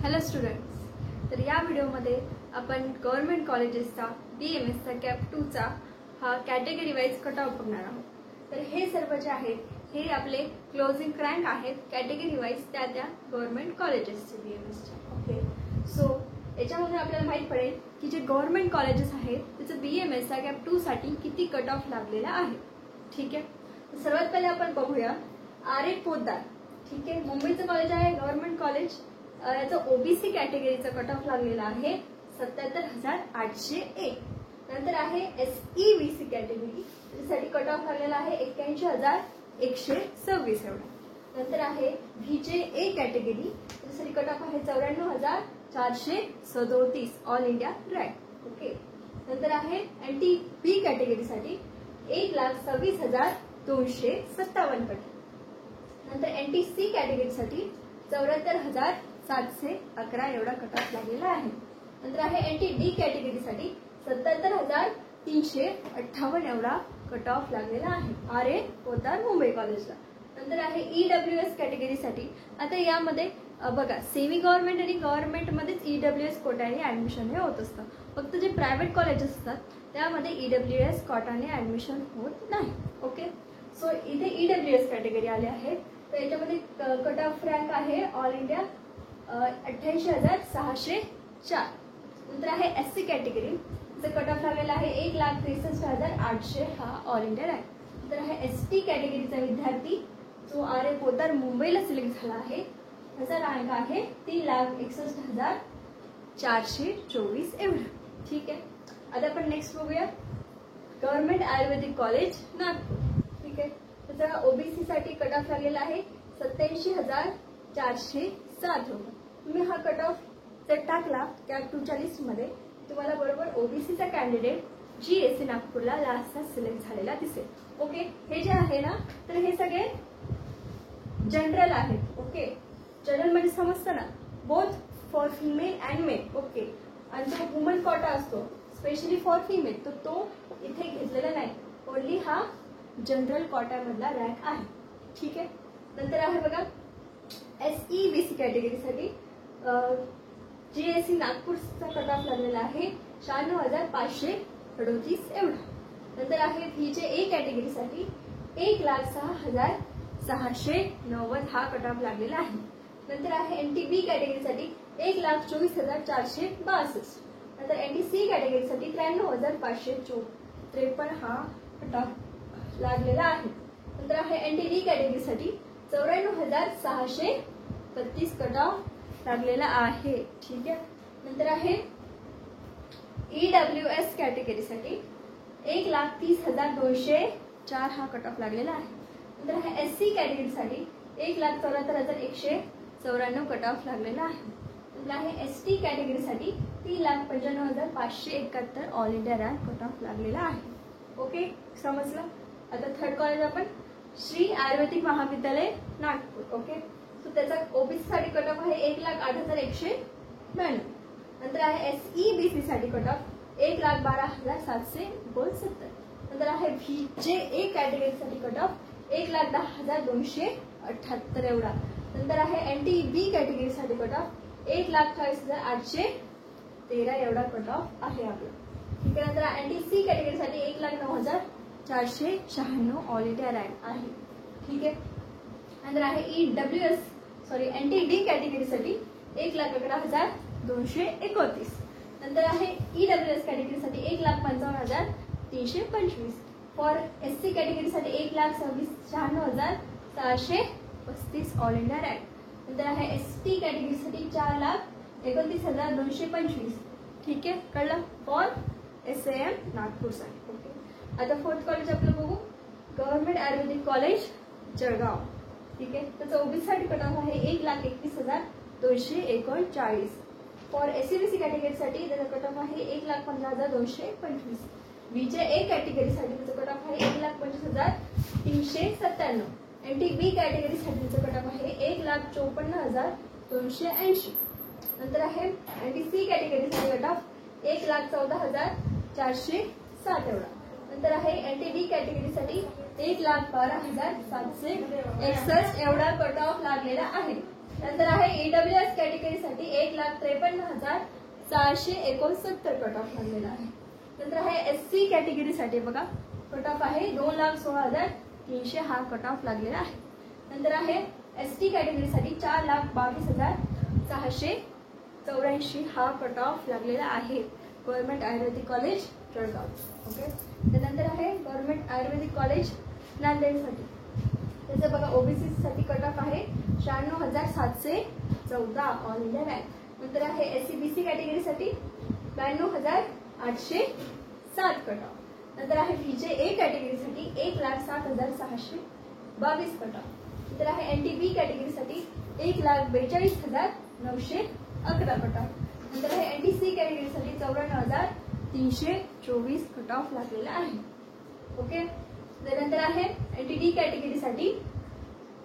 Hello students, तर या व्हिडिओमध्ये आपण गव्हर्नमेंट कॉलेजेसचा BMSचा कॅप 2चा हा कॅटेगरी वाईज कट ऑफ बघणार आहोत. तर हे सर्व जे आहेत हे आपले क्लोजिंग क्रँक आहेत कॅटेगरी वाईज त्या गव्हर्नमेंट कॉलेजेसचे BMSचे. ओके, सो याच्यामध्ये आपल्याला माहित पडेल की जे गव्हर्नमेंट कॉलेजेस आहेत त्याचं BMSचा कॅप 2 साठी किती कट ऑफ लागलेला आहे. ठीक आहे, सर्वात पहिले आपण बघूया RA पोद्दार. ठीक आहे, मुंबईचं कॉलेज आहे गव्हर्नमेंट कॉलेज. याचा OBC कॅटेगरीचा कट ऑफ लागलेला आहे 77,801. नंतर आहे SEBC कॅटेगरी, त्यासाठी कट ऑफ लागलेला आहे 81,126 एवढा. नंतर आहे VJA कॅटेगरी, त्यासाठी कट ऑफ आहे 94,437 ऑल इंडिया रँक. ओके, नंतर आहे NTB कॅटेगरीसाठी 1,26,257 कट. नंतर NTC कॅटेगरीसाठी 74,711 एवढा कट ऑफ लागलेला आहे. नंतर आहे NTD कॅटेगरीसाठी 77,358 एवढा कट ऑफ लागलेला आहे RA पोद्दार मुंबई कॉलेजला. नंतर आहे EWS कॅटेगरीसाठी, आता यामध्ये बघा सेमी गव्हर्नमेंट आणि गव्हर्नमेंट मध्येच EWS कोट्याने ऍडमिशन हे होत असतं. फक्त जे प्रायव्हेट कॉलेज असतात त्यामध्ये EWS कोट्याने ऍडमिशन होत नाही. ओके, सो इथे EWS कॅटेगरी आले आहे. तर याच्यामध्ये कट ऑफ रँक आहे ऑल इंडिया 88,604. नंतर आहे SC कॅटेगरी, त्याचा कट ऑफ लागलेला आहे 1,63,800 हा ऑल इंडिया रँक. नंतर आहे ST कॅटेगरीचा विद्यार्थी जो RA पोद्दार मुंबईला सिलेक्ट झाला आहे त्याचा रँक आहे 3,61,424 एवढा. ठीक आहे, आता आपण नेक्स्ट बघूया गव्हर्नमेंट आयुर्वेदिक कॉलेज नागपूर. ठीक आहे, त्याचा OBC साठी कट ऑफ लागलेला आहे 87,407 होता. तुम्ही हा कट ऑफ जर टाकला कॅप 2च्या लिस्टमध्ये तुम्हाला बरोबर OBC चा कॅन्डिडेट GSC नागपूरला लास्टला सिलेक्ट झालेला दिसेल. ओके, हे जे आहे ना तर हे सगळे जनरल आहेत. ओके, जनरल म्हणजे समजतं ना, both for female and male. Okay, आणि जो वुमन कोटा असतो स्पेशली फॉर फिमेल तर तो इथे घेतलेला नाही, ओनली हा जनरल कोटामधला रँक आहे. ठीक आहे, नंतर आहे बघा SEBC कॅटेगरीसाठी GSC नागपूरचा कट ऑफ लागलेला आहे 96,538 एवढा. नंतर आहे VJA कॅटेगरीसाठी 1,06,690 हा कट ऑफ लागलेला आहे. नंतर आहे NTB कॅटेगरीसाठी 1,24,462. नंतर NTC कॅटेगरीसाठी 93,553 हा कट ऑफ लागलेला आहे. नंतर आहे NTD कॅटेगरीसाठी 94,632 कट ऑफ लागलेला आहे. ठीक आहे, नंतर आहे EWS कॅटेगरीसाठी 1,30,204 हा कट ऑफ लागलेला आहे. नंतर आहे SC कॅटेगरीसाठी 1,74,194 कट ऑफ लागलेला आहे. नंतर आहे ST कॅटेगरीसाठी 3,95,571 all India rank cut off लागलेला आहे. ओके, समजलं. आता थर्ड कॉलेज आपण श्री आयुर्वेदिक महाविद्यालय नागपूर. ओके, सो त्याचा OBC साठी कट ऑफ आहे 1,08,192. नंतर आहे SEBC साठी कट ऑफ 1,12,769. नंतर आहे VJA कॅटेगरीसाठी कट ऑफ 1,10,278 एवढा. नंतर आहे NTB कॅटेगरीसाठी कट ऑफ 1,28,813 एवढा कट ऑफ आहे आपला. ठीक आहे, नंतर NTC कॅटेगरीसाठी 1,09,496 ऑल इंडिया रँक आहे. ठीक आहे, नंतर आहे NTD कॅटेगरीसाठी 1,11,229. नंतर आहे EWS कॅटेगरीसाठी 1,55,325. For SC कॅटेगरीसाठी 1,96,735 all India rank. नंतर आहे ST कॅटेगरीसाठी 4,29,225. ठीक आहे, कळलं, फॉर SAM नागपूरसाठी. ओके, आता फोर्थ कॉलेज आपलं बघू गव्हर्नमेंट आयुर्वेदिक कॉलेज जळगाव. ठीक आहे, त्याचा OBC साठी कट ऑफ आहे 1,31,239. फॉर SEBC कॅटेगरीसाठी त्याचा कट ऑफ आहे 1,15,225. VJA कॅटेगरीसाठी त्याचा कट ऑफ आहे 1,25,397. NTB कॅटेगरीसाठी त्याचा कट ऑफ आहे 1,54,280. नंतर आहे NTC कॅटेगरीसाठी कट ऑफ 1,14,407 एवढा. नंतर आहे NTD कॅटेगरीसाठी 1,12,761 एवढा कट ऑफ लागलेला आहे. नंतर आहे EWS कॅटेगरीसाठी 1,53,669 कट ऑफ लागलेला आहे. नंतर आहे SC कॅटेगरीसाठी बघा कट ऑफ आहे 2,16,300 हा कट ऑफ लागलेला आहे. नंतर आहे ST कॅटेगरीसाठी 4,22,684 हा कट ऑफ लागलेला आहे गव्हर्नमेंट आयुर्वेदिक कॉलेज जळगाव. ओके. त्यानंतर आहे गव्हर्नमेंट आयुर्वेदिक कॉलेज नांदेडसाठी. त्याचं बघा ओबीसी साठी कट ऑफ आहे 96,714 ऑल इंडिया रँक. नंतर आहे SCBC कॅटेगरीसाठी 92,807 कट ऑफ. नंतर आहे VJA कॅटेगरीसाठी 1,07,622 कट ऑफ. नंतर आहे NTB कॅटेगरीसाठी 1,42,911 कट ऑफ. नंतर आहे NTC कॅटेगरीसाठी 94,324 कट ऑफ लागलेला आहे. ओके. त्यानंतर आहे NTD कॅटेगरीसाठी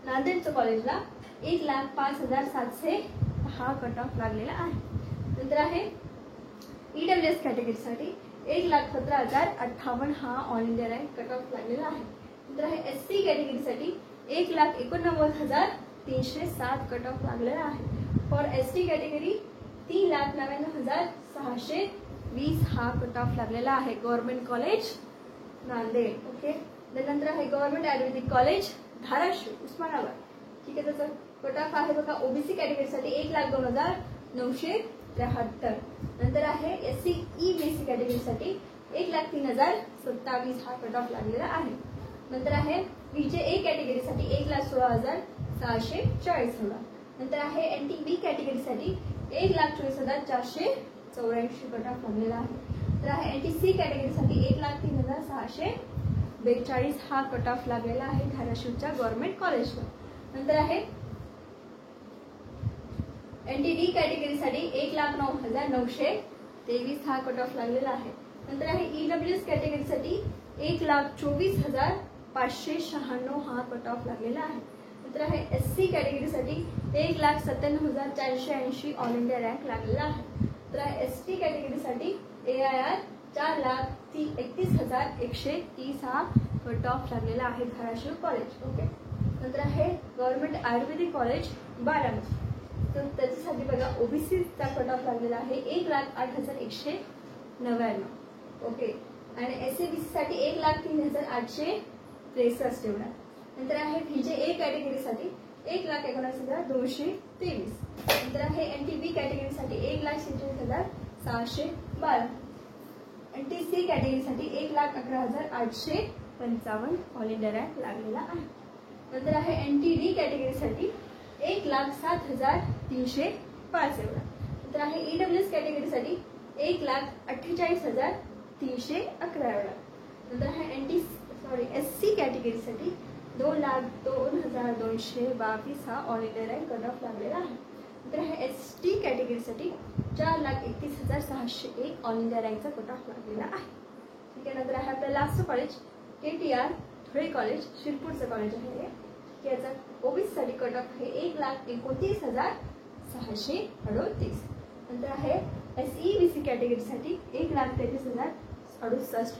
नांदेडच्या कॉलेजला 1,05,700 हा कट ऑफ लागलेला आहे. नंतर आहे EWS कॅटेगरीसाठी 1,17,058 हा all India rank cut off लागलेला आहे. नंतर आहे SC कॅटेगरीसाठी 1,89,307 कट ऑफ लागलेला आहे. फॉर ST कॅटेगरी 3,99,620 हा कट ऑफ लागलेला आहे गव्हर्नमेंट कॉलेज नांदेड. ओके. त्यानंतर आहे गव्हर्नमेंट आयुर्वेदिक कॉलेज धाराशिव उस्मानाबाद. ठीक आहे. त्याचं कट ऑफ आहे बघा ओबीसी कॅटेगरीसाठी 1,02,973. नंतर आहे SCEBC कॅटेगरीसाठी 1,03,027 हा कट ऑफ लागलेला आहे. नंतर आहे VJA कॅटेगरीसाठी 1,16,640. नंतर आहे NTB कॅटेगरीसाठी 1,24,484 कट ऑफ लागलेला आहे. तर आहे NTC कॅटेगरीसाठी 1,03,642 हा कट ऑफ लागलेला आहे धाराशिवच्या गव्हर्नमेंट कॉलेजला. नंतर आहे NTD कॅटेगरीसाठी 1,09,923 हा कट ऑफ लागलेला आहे. नंतर आहे EWS कॅटेगरीसाठी 1,24,596 हा कट ऑफ लागलेला आहे. नंतर आहे SC कॅटेगरीसाठी 1,97,480 ऑल इंडिया रँक लागलेला आहे. तर आहे ST कॅटेगरीसाठी AIR 4,31,130 हा कट ऑफ लागलेला आहे धाराशिव कॉलेज. ओके. नंतर आहे गव्हर्नमेंट आयुर्वेदिक कॉलेज बारामती. तर त्याच्यासाठी बघा ओबीसीचा कट ऑफ लागलेला आहे 1,08,199. ओके. आणि SCBC साठी 1,03,863 एवढा. नंतर आहे VJA कॅटेगरीसाठी 1,19,223. नंतर आहे NTB कॅटेगरीसाठी 1,46,712. NTC कॅटेगरीसाठी 1,11,855 all India rank लागलेला आहे. नंतर आहे NTD कॅटेगरीसाठी 1,07,305 एवढा. नंतर आहे EWS कॅटेगरीसाठी 1,48,311 एवढा. नंतर आहे SC कॅटेगरीसाठी 2,02,222 हा all India rank cut off लागलेला आहे. नंतर आहे ST कॅटेगरीसाठी 4,31,601 ऑल इंडिया रँकचा कट ऑफ लागलेला आहे. ठीक आहे. नंतर आहे आपलं last college KTR Dhule college शिरपूरचं कॉलेज आहे. याचा ओबीसी साठी कट ऑफ आहे 1,29,638. नंतर आहे SEBC कॅटेगरीसाठी 1,33,068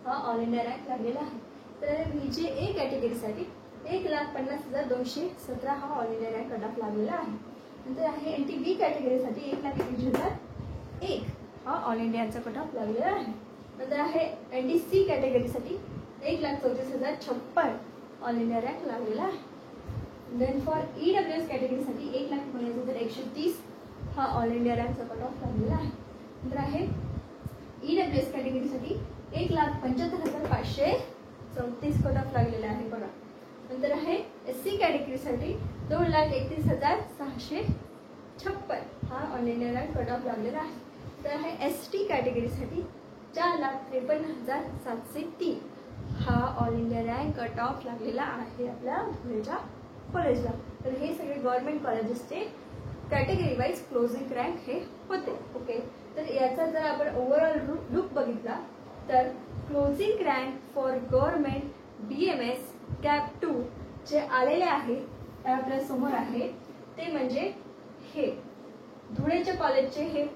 हा ऑल इंडिया रँक लागलेला आहे. तर VJA कॅटेगरीसाठी 1,50,217 हा all India rank cut off लागलेला आहे. नंतर आहे NTB कॅटेगरीसाठी 1,21,001 हा ऑल इंडियाचा कट ऑफ लागलेला आहे. नंतर आहे NTC कॅटेगरीसाठी 1,34,056 ऑल इंडिया रँक लागलेला आहे. देन फॉर EWS कॅटेगरीसाठी 1,19,130 हा ऑल इंडिया रँकचा कट ऑफ लागलेला आहे. नंतर आहे EWS कॅटेगरीसाठी 1,75,534 कट ऑफ लागलेला आहे बघा. नंतर आहे SC कॅटेगरीसाठी 2,31,656 हा all India rank cut off लागलेला आहे. तर आहे ST कॅटेगरीसाठी 4,53,703 हा all India rank cut off लागलेला आहे आपल्या धुळेच्या कॉलेजला. तर हे सगळे गव्हर्नमेंट कॉलेजेसचे कॅटेगरी वाईज क्लोजिंग रँक हे होते. ओके. तर याचा जर आपण ओव्हरऑल लुक बघितला तर closing rank for government BMS cap 2 जे आलेले आहे ते आपल्या समोर आहे. ते म्हणजे हे धुळेच्या कॉलेजचे हे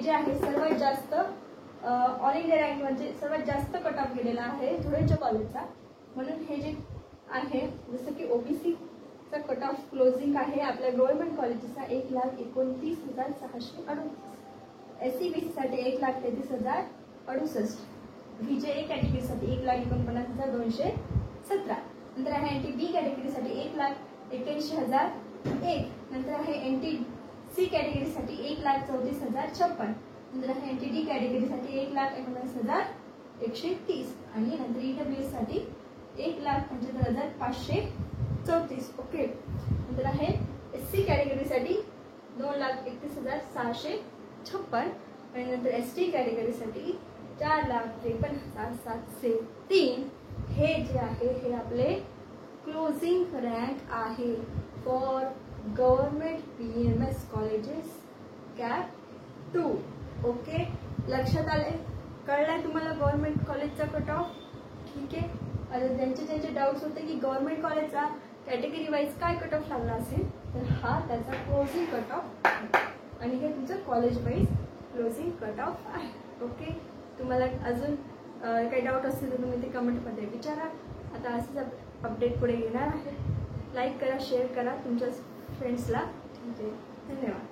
जे आहे सर्वात जास्त ऑल इंडिया रँक म्हणजे सर्वात जास्त कट ऑफ गेलेला आहे धुळेच्या कॉलेजचा. म्हणून हे जे आहे जसं की ओबीसी चा कट ऑफ क्लोजिंग आहे आपल्या गव्हर्नमेंट कॉलेजेसचा 1,29,638. SC/BC साठी 1,33,068. VJA कॅटेगरीसाठी 1,49,217. नंतर आहे NT-B कॅटेगरीसाठी 1,81,001. नंतर आहे NT-C कॅटेगरीसाठी 1,34,056. नंतर आहे NT-D कॅटेगरीसाठी 1,49,130. आणि नंतर EWS साठी 1,75,534. ओके. नंतर आहे SC कॅटेगरीसाठी 2,31,656. आणि नंतर ST कॅटेगरीसाठी 4,53,703. हे जे आहे हे आपले क्लोजिंग रँक आहे for government BMS colleges cap 2. Okay, लक्षात आले? कळलाय तुम्हाला गव्हर्नमेंट कॉलेजचा कट ऑफ? ठीक आहे. आता ज्यांचे डाऊट्स होते की गव्हर्नमेंट कॉलेजचा कॅटेगरी वाईज काय कट ऑफ लागला असेल, तर हा त्याचा क्लोजिंग कट ऑफ आणि हे तुमचं college wise closing cut off आहे. ओके, तुम्हाला अजून काही डाऊट असेल तर तुम्ही ते कमेंटमध्ये विचारा. आता असंच अपडेट पुढे येणार आहे. लाईक करा, शेअर करा तुमच्या फ्रेंड्सला. धन्यवाद.